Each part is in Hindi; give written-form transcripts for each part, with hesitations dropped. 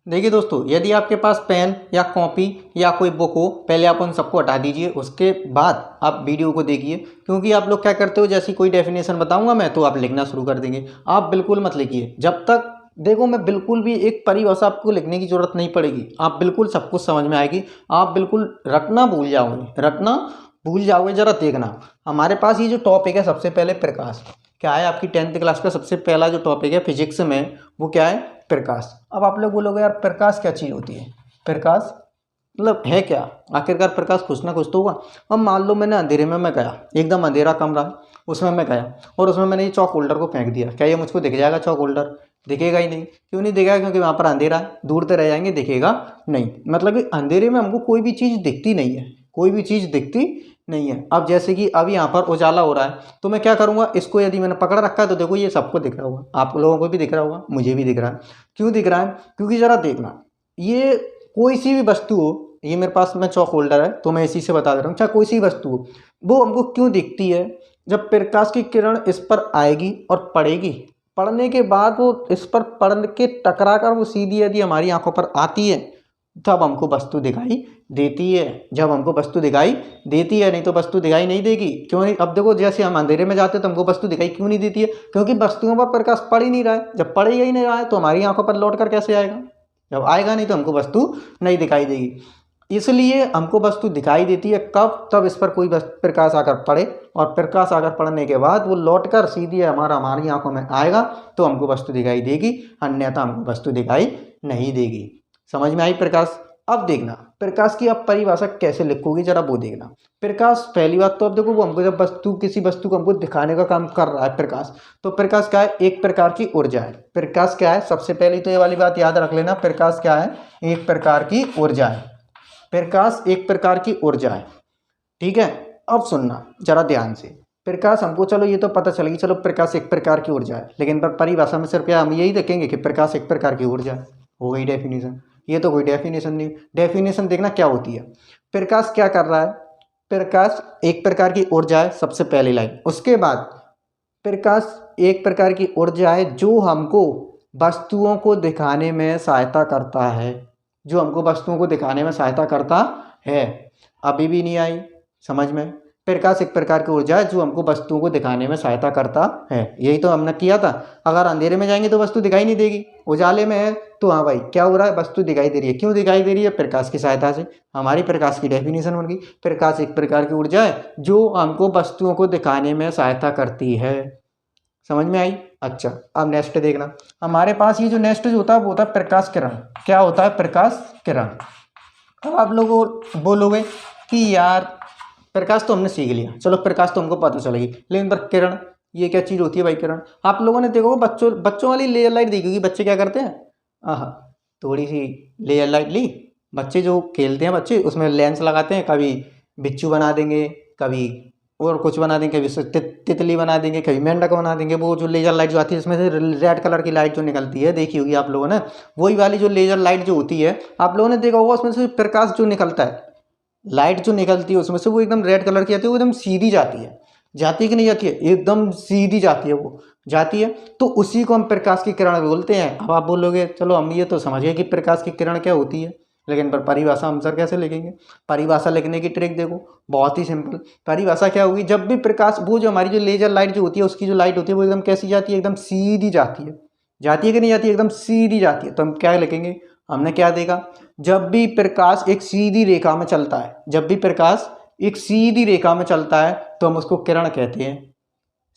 देखिए दोस्तों, यदि आपके पास पेन या कॉपी या कोई बुक हो, पहले आप उन सबको हटा दीजिए। उसके बाद आप वीडियो को देखिए, क्योंकि आप लोग क्या करते हो, जैसी कोई डेफिनेशन बताऊंगा मैं तो आप लिखना शुरू कर देंगे। आप बिल्कुल मत लिखिए जब तक, देखो मैं बिल्कुल भी एक परिभाषा आपको लिखने की जरूरत नहीं पड़ेगी। आप बिल्कुल सब कुछ समझ में आएगी। आप बिल्कुल रटना भूल जाओगे, रटना भूल जाओगे। जरा देखना, हमारे पास ये जो टॉपिक है, सबसे पहले प्रकाश क्या है। आपकी 10th क्लास का सबसे पहला जो टॉपिक है फिजिक्स में, वो क्या है? प्रकाश। अब आप लोग बोलोगे यार प्रकाश क्या चीज़ होती है? प्रकाश मतलब है क्या? आखिरकार प्रकाश कुछ ना कुछ तो होगा। अब मान लो मैंने अंधेरे में मैं गया, एकदम अंधेरा कमरा, उसमें मैं गया और उसमें मैंने ये चौक होल्डर को फेंक दिया। क्या ये मुझको दिख जाएगा? चौक होल्डर दिखेगा ही नहीं। क्यों नहीं दिखेगा? क्योंकि वहाँ पर अंधेरा है, दूर तो रह जाएंगे, दिखेगा नहीं। मतलब कि अंधेरे में हमको कोई भी चीज़ दिखती नहीं है, कोई भी चीज़ दिखती नहीं है। अब जैसे कि अब यहाँ पर उजाला हो रहा है, तो मैं क्या करूँगा, इसको यदि मैंने पकड़ रखा है तो देखो ये सबको दिख रहा होगा, आप लोगों को भी दिख रहा होगा, मुझे भी दिख रहा है। क्यों दिख रहा है? क्योंकि ज़रा देखना, ये कोई सी भी वस्तु हो, ये मेरे पास में चौक होल्डर है तो मैं इसी से बता दे रहा हूँ, चाहे कोई सी वस्तु हो, वो हमको क्यों दिखती है? जब प्रकाश की किरण इस पर आएगी और पड़ेगी, पड़ने के बाद वो इस पर पड़ के टकरा कर वो सीधी यदि हमारी आंखों पर आती है, तब हमको वस्तु दिखाई देती है। जब हमको वस्तु दिखाई देती है, नहीं तो वस्तु दिखाई नहीं देगी। क्यों नहीं? अब देखो, जैसे हम अंधेरे में जाते हैं तो हमको वस्तु दिखाई क्यों नहीं देती है? क्योंकि वस्तुओं पर प्रकाश पड़ ही नहीं रहा है। जब पड़ेगा ही नहीं रहा है तो हमारी आंखों पर लौट कर कैसे आएगा? जब आएगा नहीं तो हमको वस्तु नहीं दिखाई देगी। इसलिए हमको वस्तु दिखाई देती है कब? तब इस पर कोई प्रकाश आकर पड़े, और प्रकाश आकर पड़ने के बाद वो लौट कर सीधी हमारी आंखों में आएगा तो हमको वस्तु दिखाई देगी, अन्यथा हमको वस्तु दिखाई नहीं देगी। समझ में आई प्रकाश? अब देखना प्रकाश की आप परिभाषा कैसे लिखोगे, जरा वो देखना। प्रकाश, पहली बात तो अब देखो, वो हमको जब किसी वस्तु को हमको दिखाने का काम कर रहा है प्रकाश, तो प्रकाश क्या है? एक प्रकार की ऊर्जा है। प्रकाश क्या है? सबसे पहले तो ये वाली बात याद रख लेना, प्रकाश क्या है? एक प्रकार की ऊर्जा है। प्रकाश एक प्रकार की ऊर्जा है, ठीक है। अब सुनना जरा ध्यान से, प्रकाश हमको, चलो ये तो पता चलेगी, चलो प्रकाश एक प्रकार की ऊर्जा है, लेकिन पर परिभाषा में सिर्फ क्या हम यही देखेंगे कि प्रकाश एक प्रकार की ऊर्जा है? हो गई डेफिनेशन। ये तो कोई डेफिनेशन नहीं। डेफिनेशन देखना क्या होती है। प्रकाश क्या कर रहा है? प्रकाश एक प्रकार की ऊर्जा है, सबसे पहली लाइन। उसके बाद प्रकाश एक प्रकार की ऊर्जा है जो हमको वस्तुओं को दिखाने में सहायता करता है, जो हमको वस्तुओं को दिखाने में सहायता करता है। अभी भी नहीं आई समझ में? प्रकाश एक प्रकार की ऊर्जा है जो हमको वस्तुओं को दिखाने में सहायता करता है, यही तो हमने किया था। अगर अंधेरे में जाएंगे तो वस्तु दिखाई नहीं देगी, उजाले में है तो हाँ भाई क्या हो रहा है, वस्तु दिखाई दे रही है। क्यों दिखाई दे रही है? प्रकाश की सहायता से। हमारी प्रकाश की डेफिनेशन बन गई, प्रकाश एक प्रकार की ऊर्जा है जो हमको वस्तुओं को दिखाने में सहायता करती है। समझ में आई? अच्छा, अब नेक्स्ट देखना। हमारे पास ये जो नेक्स्ट जो होता है वो होता है प्रकाश किरण। क्या होता है? प्रकाश किरण। अब आप लोग बोलोगे कि यार प्रकाश तो हमने सीख लिया, चलो प्रकाश तो हमको पता चलेगी, लेकिन पर किरण ये क्या चीज़ होती है भाई? किरण आप लोगों ने देखो, बच्चों बच्चों वाली लेजर लाइट देखी होगी। बच्चे क्या करते हैं, आह थोड़ी सी लेजर लाइट ली, बच्चे जो खेलते हैं, बच्चे उसमें लेंस लगाते हैं, कभी बिच्छू बना देंगे, कभी और कुछ बना देंगे, कभी तितली बना देंगे, कभी मेंढक बना देंगे। वो जो लेजर लाइट जो आती है इसमें से रेड कलर की लाइट जो निकलती है, देखी होगी आप लोगों ने। वही वाली जो लेजर लाइट जो होती है, आप लोगों ने देखा होगा, उसमें से प्रकाश जो निकलता है, लाइट जो निकलती है उसमें से, वो एकदम रेड कलर की आती है, वो एकदम सीधी जाती है। जाती है कि नहीं जाती है? एकदम सीधी जाती है, वो जाती है। तो उसी को हम प्रकाश की किरण बोलते हैं। अब आप बोलोगे चलो हम ये तो समझ गए कि प्रकाश की किरण क्या होती है, लेकिन पर परिभाषा हम सर कैसे लिखेंगे? परिभाषा लिखने की ट्रिक देखो, बहुत ही सिंपल। परिभाषा क्या होगी? जब भी प्रकाश, वो जो हमारी जो लेजर लाइट जो होती है, उसकी जो लाइट होती है वो एकदम कैसी जाती है? एकदम सीधी जाती है। जाती है कि नहीं जाती है? एकदम सीधी जाती है। तो हम क्या लिखेंगे? हमने क्या देखा, जब भी प्रकाश एक सीधी रेखा में चलता है, जब भी प्रकाश एक सीधी रेखा में चलता है तो हम उसको किरण कहते हैं।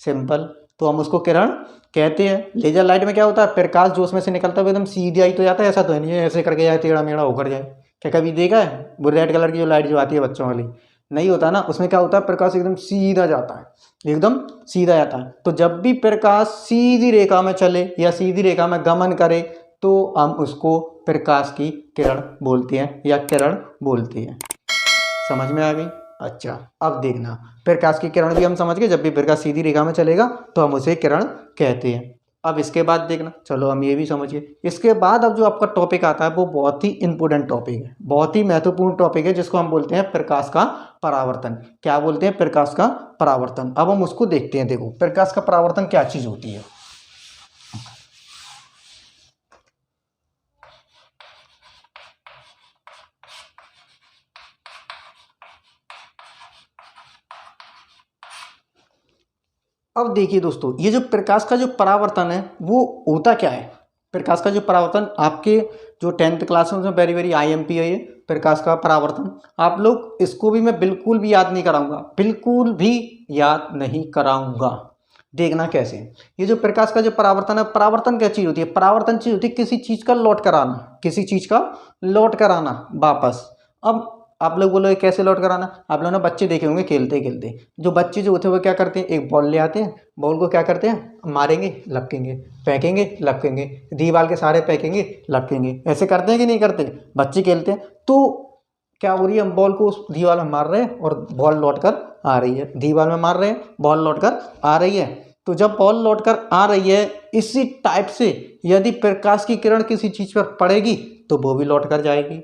सिंपल, तो हम उसको किरण कहते हैं। लेजर लाइट में क्या होता है, प्रकाश जो उसमें से निकलता है वो एकदम सीधा ही तो जाता है, ऐसा तो नहीं है ऐसे करके जाए टेढ़ा मेढ़ा होकर जाए। क्या कभी देखा है वो रेड कलर की जो लाइट जो आती है बच्चों वाली? नहीं होता ना, उसमें क्या होता है, प्रकाश एकदम सीधा जाता है, एकदम सीधा जाता है। तो जब भी प्रकाश सीधी रेखा में चले या सीधी रेखा में गमन करे तो हम उसको प्रकाश की किरण बोलते हैं या किरण बोलते हैं। समझ में आ गई? अच्छा, अब देखना, प्रकाश की किरण भी हम समझ गए, जब भी प्रकाश सीधी रेखा में चलेगा तो हम उसे किरण कहते हैं। अब इसके बाद देखना, चलो हम ये भी समझिए। इसके बाद अब जो आपका टॉपिक आता है वो बहुत ही इंपॉर्टेंट टॉपिक है, बहुत ही महत्वपूर्ण टॉपिक है, जिसको हम बोलते हैं प्रकाश का परावर्तन। क्या बोलते हैं? प्रकाश का परावर्तन। अब हम उसको देखते हैं। देखो प्रकाश का परावर्तन क्या चीज होती है। अब देखिए दोस्तों, ये जो प्रकाश का जो परावर्तन है वो होता क्या है। प्रकाश का जो परावर्तन आपके जो 10th क्लास में वेरी वेरी IMP है ये प्रकाश का परावर्तन। आप लोग इसको भी मैं बिल्कुल भी याद नहीं कराऊंगा, बिल्कुल भी याद नहीं कराऊंगा। देखना कैसे। ये जो प्रकाश का जो परावर्तन है, परावर्तन क्या चीज़ होती है। परावर्तन चीज़ होती है किसी चीज़ का लौट कर आना, किसी चीज़ का लौट कर आना वापस। अब आप लोग बोलोगे कैसे लौट कर आना। आप लोगों ने बच्चे देखे होंगे खेलते खेलते, जो बच्चे जो होते हैं वो क्या करते हैं, एक बॉल ले आते हैं, बॉल को क्या करते हैं, मारेंगे लपकेंगे, फेंकेंगे लपकेंगे, दीवार के सहारे फेंकेंगे लपकेंगे। ऐसे करते हैं कि नहीं करते, बच्चे खेलते हैं। तो क्या हो रही है, हम बॉल को उस दीवार में मार रहे हैं और बॉल लौट कर आ रही है, दीवार में मार रहे हैं, बॉल लौट कर आ रही है। तो जब बॉल लौट कर आ रही है, इसी टाइप से यदि प्रकाश की किरण किसी चीज़ पर पड़ेगी तो वो भी लौट कर जाएगी।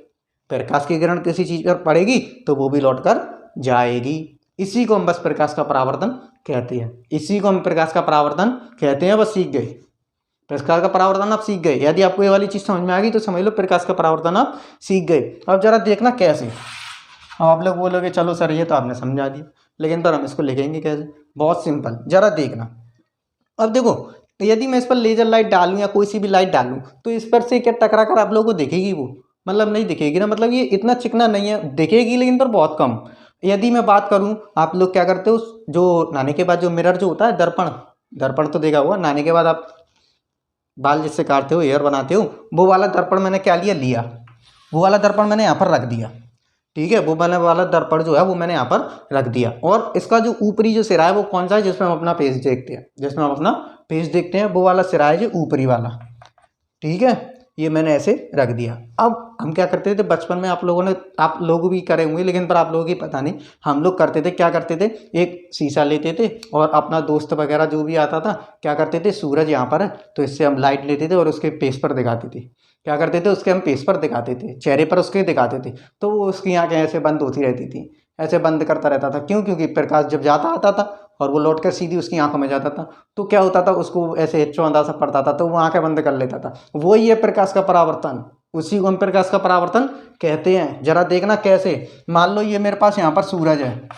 प्रकाश की किरण किसी चीज़ पर पड़ेगी तो वो भी लौट कर जाएगी। इसी को हम बस प्रकाश का परावर्तन कहते हैं, इसी को हम प्रकाश का परावर्तन कहते हैं। बस सीख गए, प्रकाश का परावर्तन आप सीख गए। यदि आपको ये वाली चीज़ समझ में आ गई तो समझ लो प्रकाश का परावर्तन आप सीख गए। अब जरा देखना कैसे। अब आप लोग बोलोगे चलो सर ये तो आपने समझा दिया, लेकिन पर हम इसको लिखेंगे कैसे। बहुत सिंपल, जरा देखना। अब देखो, यदि मैं इस पर लेजर लाइट डालूं या कोई सी भी लाइट डालूं तो इस पर से क्या टकरा कर आप लोगों को दिखेगी वो, मतलब नहीं दिखेगी ना, मतलब ये इतना चिकना नहीं है, दिखेगी लेकिन पर बहुत कम। यदि मैं बात करूं, आप लोग क्या करते हो, जो नहाने के बाद जो मिरर जो होता है, दर्पण, दर्पण तो देखा हुआ, नहाने के बाद आप बाल जिससे काटते हो, हेयर बनाते हो, वो वाला दर्पण मैंने क्या लिया, वो वाला दर्पण मैंने यहाँ पर रख दिया। ठीक है, वो वाला दर्पण जो है वो मैंने यहाँ पर रख दिया। और इसका जो ऊपरी जो सिरा है वो कौन सा है, जिसमें हम अपना फेस देखते हैं, जिसमें हम अपना फेस देखते हैं, वो वाला सिरा है जो ऊपरी वाला। ठीक है, ये मैंने ऐसे रख दिया। अब हम क्या करते थे बचपन में, आप लोगों ने, आप लोग भी करे होंगे लेकिन पर आप लोगों की पता नहीं, हम लोग करते थे, क्या करते थे, एक शीशा लेते थे और अपना दोस्त वगैरह जो भी आता था, क्या करते थे, सूरज यहाँ पर है तो इससे हम लाइट लेते थे और उसके फेस पर दिखाते थे। क्या करते थे, उसके हम फेस पर दिखाते थे, चेहरे पर उसके दिखाते थे, तो वो उसकी आँखें ऐसे बंद होती रहती थी, ऐसे बंद करता रहता था। क्यों, क्योंकि प्रकाश जब ज़्यादा आता था और वो लौट कर सीधी उसकी आंखों में जाता था, तो क्या होता था, उसको ऐसे चौंधा सा पड़ता था तो वो आंखें बंद कर लेता था। वही है प्रकाश का परावर्तन, उसी को हम प्रकाश का परावर्तन कहते हैं। जरा देखना कैसे। मान लो ये मेरे पास यहाँ पर सूरज है,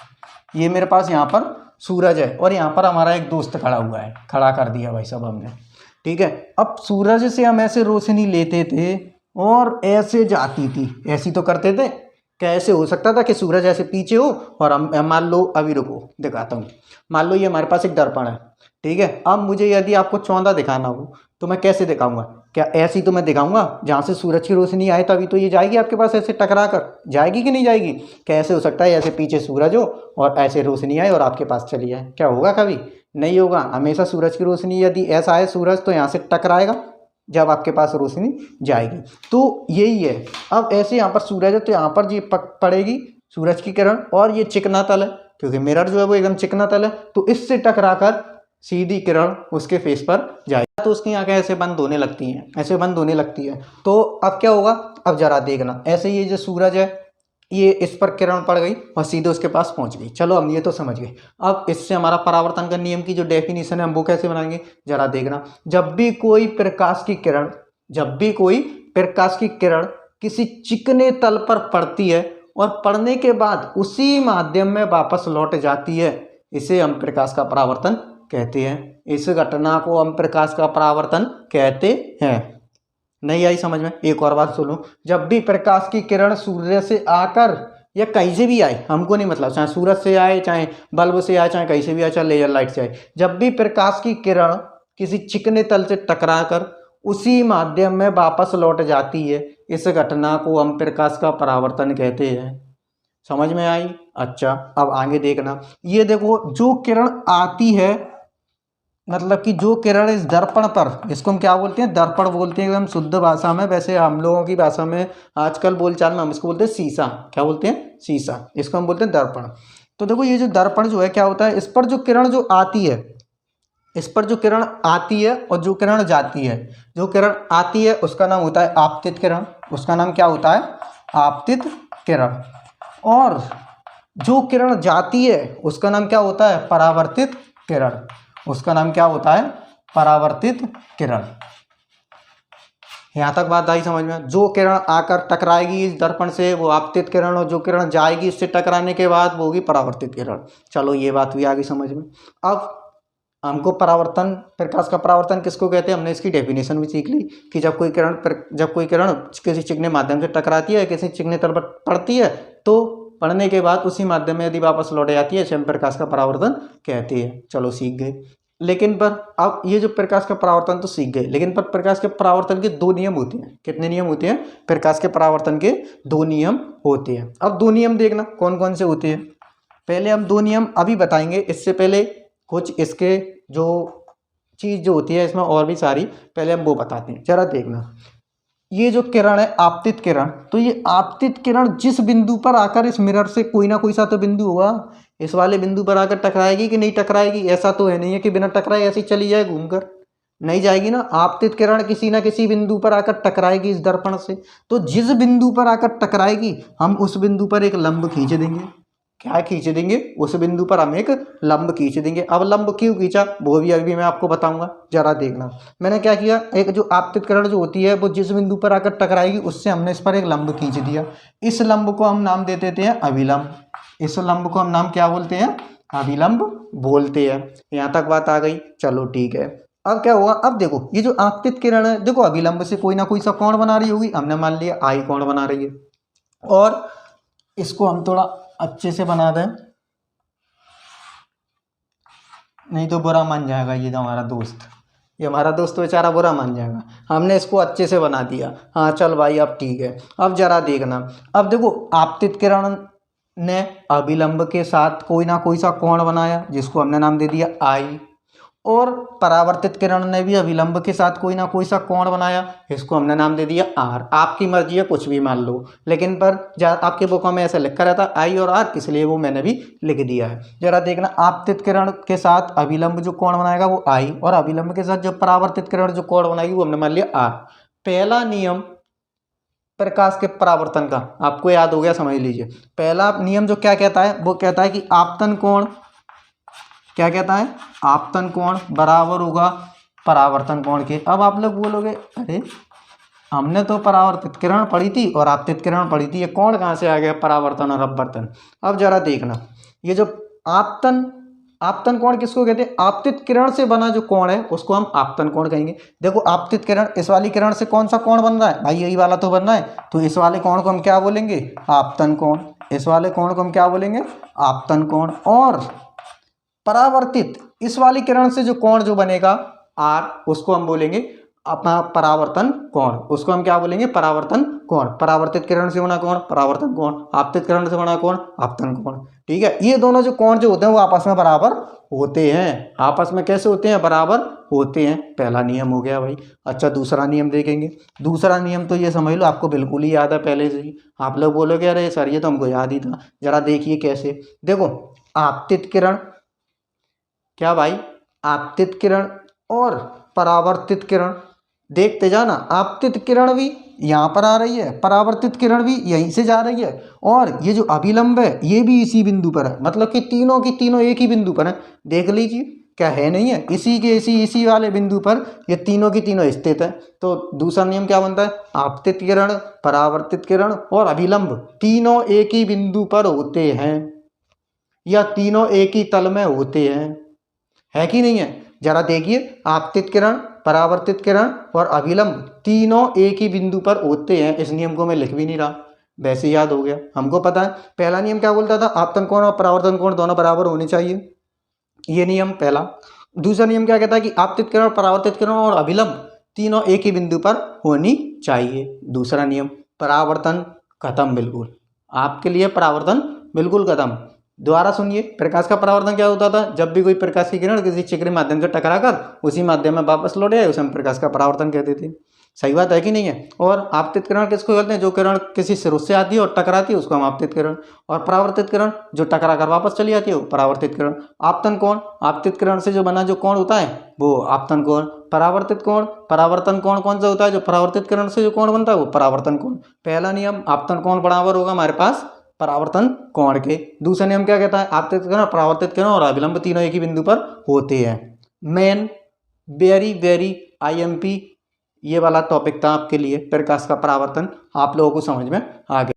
ये मेरे पास यहाँ पर सूरज है और यहाँ पर हमारा एक दोस्त खड़ा हुआ है, खड़ा कर दिया भाई साहब हमने। ठीक है, अब सूरज से हम ऐसे रोशनी लेते थे और ऐसे जाती थी, ऐसी तो करते थे। कैसे हो सकता था कि सूरज ऐसे पीछे हो और हम, मान लो, अभी रुको दिखाता हूँ। मान लो ये हमारे पास एक दर्पण है, ठीक है। अब मुझे यदि आपको चौंधा दिखाना हो तो मैं कैसे दिखाऊंगा, क्या ऐसी तो मैं दिखाऊंगा जहाँ से सूरज की रोशनी आए तभी तो ये जाएगी आपके पास, ऐसे टकरा कर जाएगी कि नहीं जाएगी। कैसे हो सकता है ऐसे पीछे सूरज हो और ऐसे रोशनी आए और आपके पास चली जाए, क्या होगा, कभी नहीं होगा। हमेशा सूरज की रोशनी यदि ऐसा है सूरज तो यहाँ से टकराएगा जब आपके पास रोशनी जाएगी। तो यही है। अब ऐसे यहाँ पर सूरज है तो यहाँ पर ये पड़ेगी सूरज की किरण और ये चिकना तल है, क्योंकि मिरर जो है वो एकदम चिकना तल है, तो इससे टकराकर सीधी किरण उसके फेस पर जाएगी, तो उसकी आंखें ऐसे बंद होने लगती हैं, ऐसे बंद होने लगती है। तो अब क्या होगा, अब जरा देखना, ऐसे ये जो सूरज है ये इस पर किरण पड़ गई और सीधे उसके पास पहुंच गई। चलो हम ये तो समझ गए। अब इससे हमारा परावर्तन का नियम की जो डेफिनेशन है हम वो कैसे बनाएंगे, जरा देखना। जब भी कोई प्रकाश की किरण, जब भी कोई प्रकाश की किरण किसी चिकने तल पर पड़ती है और पड़ने के बाद उसी माध्यम में वापस लौट जाती है, इसे हम प्रकाश का परावर्तन कहते हैं। इस घटना को हम प्रकाश का परावर्तन कहते हैं। नहीं आई समझ में, एक और बात सुनो। जब भी प्रकाश की किरण सूर्य से आकर या कहीं से भी आए, हमको नहीं मतलब, चाहे सूरज से आए, चाहे बल्ब से आए, चाहे कहीं से भी आए, चाहे लेजर लाइट से आए, जब भी प्रकाश की किरण किसी चिकने तल से टकराकर उसी माध्यम में वापस लौट जाती है, इस घटना को हम प्रकाश का परावर्तन कहते हैं। समझ में आई। अच्छा, अब आगे देखना। ये देखो, जो किरण आती है, मतलब कि जो किरण इस दर्पण पर, इसको हम क्या बोलते हैं, दर्पण बोलते हैं एकदम शुद्ध भाषा में। वैसे हम लोगों की भाषा में आजकल बोलचाल में हम इसको बोलते हैं शीशा। क्या बोलते हैं, शीशा, इसको हम बोलते हैं दर्पण। तो देखो ये जो दर्पण जो है क्या होता है, इस पर जो किरण जो आती है, इस पर जो किरण आती है और जो किरण जाती है, जो किरण आती है उसका नाम होता है आपतित किरण, उसका नाम क्या होता है, आपतित किरण। और जो किरण जाती है उसका नाम क्या होता है, परावर्तित किरण, उसका नाम क्या होता है, परावर्तित किरण। यहाँ तक बात आई समझ में। जो किरण आकर टकराएगी इस दर्पण से वो आपतित किरण, और जो किरण जाएगी इससे टकराने के बाद वो होगी परावर्तित किरण। चलो ये बात भी आ गई समझ में। अब हमको परावर्तन, प्रकाश का परावर्तन किसको कहते हैं, हमने इसकी डेफिनेशन भी सीख ली कि जब कोई किरण किसी चिकने माध्यम से टकराती है, किसी चिकने तल पर पड़ती है, तो पढ़ने के बाद उसी माध्यम में यदि वापस लौट जाती है, इसे हम प्रकाश का परावर्तन कहते हैं। चलो सीख गए। लेकिन पर अब ये जो प्रकाश का परावर्तन तो सीख गए, लेकिन पर प्रकाश के परावर्तन के दो नियम होते हैं। कितने नियम होते हैं? प्रकाश के परावर्तन के दो नियम होते हैं। अब दो नियम देखना कौन कौन से होते हैं। पहले हम दो नियम अभी बताएंगे, इससे पहले कुछ इसके जो चीज़ जो होती है इसमें और भी सारी, पहले हम वो बताते हैं। जरा देखना, ये जो किरण है आपतित किरण, तो ये आपतित किरण जिस बिंदु पर आकर इस मिरर से कोई ना कोई सा तो बिंदु होगा, इस वाले बिंदु पर आकर टकराएगी कि नहीं टकराएगी? ऐसा तो है नहीं है कि बिना टकराए ऐसी चली जाए घूमकर, नहीं जाएगी ना। आपतित किरण किसी ना किसी बिंदु पर आकर टकराएगी इस दर्पण से, तो जिस बिंदु पर आकर टकराएगी हम उस बिंदु पर एक लंब खींच देंगे। क्या खींच देंगे? उस बिंदु पर हम एक लंब खींच देंगे। अब लंब क्यों खींचा वो भी अभी मैं आपको बताऊंगा, जरा देखना। मैंने क्या किया, एक जो आपतित किरण जो होती है वो जिस बिंदु पर आकर टकराएगी उससे हमने इस पर एक लंब खींच दिया। इस लंब को हम नाम दे देते हैं अभिलंब। इस लंब को हम नाम क्या बोलते हैं? अभिलंब बोलते हैं। यहाँ तक बात आ गई, चलो ठीक है। अब क्या हुआ, अब देखो ये जो आपतित किरण है, देखो अभिलंब से कोई ना कोई सा कोण बना रही होगी, हमने मान लिया आई कोण बना रही है, और इसको हम थोड़ा अच्छे से बना दें, नहीं तो बुरा मान जाएगा ये जो हमारा दोस्त, ये हमारा दोस्त बेचारा बुरा मान जाएगा। हमने इसको अच्छे से बना दिया। हाँ चल भाई अब ठीक है। अब जरा देखना, अब देखो आपतित किरण ने अभिलंब के साथ कोई ना कोई सा कोण बनाया जिसको हमने नाम दे दिया आई, और परावर्तित किरण ने भी अभिलंब के साथ कोई ना कोई सा कोण बनाया, इसको हमने नाम दे दिया आर। आपकी मर्जी है कुछ भी मान लो, लेकिन पर आपके बुकों में ऐसा लिखा रहता आई और आर, इसलिए वो मैंने भी लिख दिया है। जरा देखना, आपतित किरण के साथ अभिलंब जो कोण बनाएगा वो आई, और अभिलंब के साथ जो परावर्तित किरण जो कोण बनाएगी वो हमने मान लिया आर। पहला नियम प्रकाश के परावर्तन का आपको याद हो गया, समझ लीजिए। पहला नियम जो क्या कहता है, वो कहता है कि आपतन कोण, क्या कहता है? आपतन कोण बराबर होगा परावर्तन कोण के। अब आप लोग बोलोगे अरे हमने तो परावर्तित किरण पढ़ी थी और आपतित किरण पढ़ी थी, ये कोण कहाँ से आ गया परावर्तन और अपवर्तन? अब जरा देखना, ये जो आपतन कोण किसको कहते हैं? आपतित किरण से बना जो कोण है उसको हम आपतन कोण कहेंगे। देखो आपतित किरण, इस वाली किरण से कौन सा कोण बन रहा है भाई? यही वाला तो बन रहा है, तो इस वाले कोण को हम क्या बोलेंगे? आपतन कोण। इस वाले कोण को हम क्या बोलेंगे? आपतन कोण। और परावर्तित इस वाली किरण से जो कोण जो बनेगा आर, उसको हम बोलेंगे अपना परावर्तन कोण। उसको हम क्या बोलेंगे? परावर्तन कोण। परावर्तित किरण से बना कोण परावर्तन कोण, आपतित किरण से बना कोण आपतन कोण। ठीक है, ये दोनों जो कोण जो होते हैं वो आपस में बराबर होते हैं। आपस में कैसे होते हैं? बराबर होते हैं। पहला नियम हो गया भाई। अच्छा दूसरा नियम देखेंगे। दूसरा नियम तो ये समझ लो आपको बिल्कुल ही याद है पहले से ही। आप लोग बोलोगे अरे सर ये तो हमको याद ही था। जरा देखिए कैसे। देखो आपतित किरण, क्या भाई? आपतित किरण और परावर्तित किरण, देखते जाना। आपतित किरण भी यहाँ पर आ रही है, परावर्तित किरण भी यहीं से जा रही है, और ये जो अभिलंब है ये भी इसी बिंदु पर है। मतलब कि तीनों की तीनों एक ही बिंदु पर है। देख लीजिए, क्या है नहीं है? इसी वाले बिंदु पर ये तीनों की तीनों स्थित है। तो दूसरा नियम क्या बनता है? आपतित किरण, परावर्तित किरण और अभिलंब तीनों एक ही बिंदु पर होते हैं, या तीनों एक ही तल में होते हैं, है कि नहीं है? जरा देखिए, आपतित किरण, परावर्तित किरण और अभिलंब तीनों एक ही बिंदु पर होते हैं। इस नियम को मैं लिख भी नहीं रहा, वैसे याद हो गया। हमको पता है पहला नियम क्या बोलता था? आपतन कोण और परावर्तन कोण दोनों बराबर होने चाहिए, ये नियम पहला। दूसरा नियम क्या कहता है? कि आपतित किरण, परावर्तित किरण और अभिलंब तीनों एक ही बिंदु पर होनी चाहिए। दूसरा नियम। परावर्तन खत्म, बिल्कुल आपके लिए परावर्तन बिल्कुल खत्म। दोबारा सुनिए, प्रकाश का परावर्तन क्या होता था? जब भी कोई प्रकाश की किरण किसी चिकने माध्यम से टकराकर उसी माध्यम में वापस लौट आए उसे हम प्रकाश का परावर्तन कहते थे। सही बात है कि नहीं है? और आपतित किरण किसको कहते हैं? जो किरण किसी स्रोत से आती है और टकराती है उसको हम आपतित किरण। और परावर्तित किरण जो टकरा कर वापस चली जाती है वो परावर्तित किरण। आपतन कोण, आपतित किरण से जो बना जो कोण होता है वो आपतन कोण। परावर्तित कोण, परावर्तन कोण कौन सा होता है? जो परावर्तित किरण से जो कोण बनता है वो परावर्तन कोण। पहला नियम, आपतन कोण बराबर होगा हमारे पास परावर्तन कोण के। दूसरा नियम क्या कहता है? आपतित किरण, परावर्तित किरण और अभिलंब तीनों एक ही बिंदु पर होते हैं। मेन वेरी IMP ये वाला टॉपिक था आपके लिए, प्रकाश का परावर्तन। आप लोगों को समझ में आ गया।